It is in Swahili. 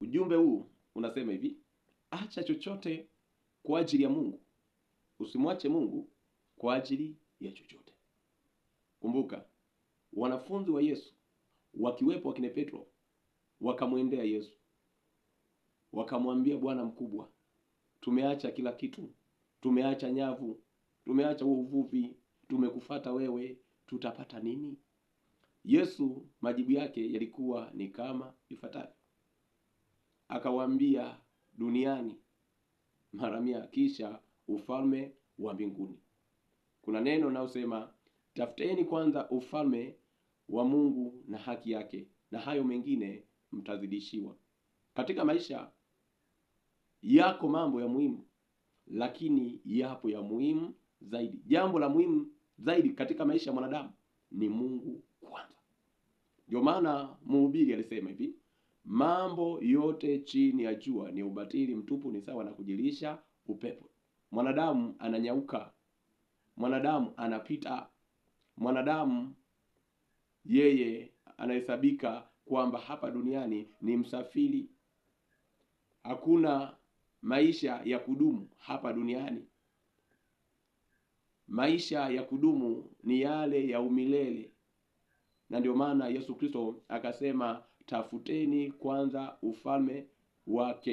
Ujumbe huu unasema hivi: acha chochote kwa ajili ya Mungu, usimwache Mungu kwa ajili ya chochote. Kumbuka, wanafunzi wa Yesu wakiwepo wakina Petro wakamwendea Yesu wakamwambia, Bwana mkubwa, tumeacha kila kitu, tumeacha nyavu, tumeacha uvuvi, tumekufuata wewe, tutapata nini? Yesu majibu yake yalikuwa ni kama ifuatavyo. Akawaambia, duniani mara 100, kisha ufalme wa mbinguni. Kuna neno naosema, tafuteni kwanza ufalme wa Mungu na haki yake, na hayo mengine mtazidishiwa. Katika maisha yako mambo ya muhimu, lakini yapo ya muhimu zaidi. Jambo la muhimu zaidi katika maisha ya mwanadamu ni Mungu kwanza. Ndio maana mhubiri alisema hivi: mambo yote chini ya jua ni ubatili mtupu, ni sawa na kujilisha upepo. Mwanadamu ananyauka, mwanadamu anapita, mwanadamu yeye anahesabika kwamba hapa duniani ni msafiri. Hakuna maisha ya kudumu hapa duniani. Maisha ya kudumu ni yale ya umilele. Na ndio maana Yesu Kristo akasema, tafuteni kwanza ufalme wake.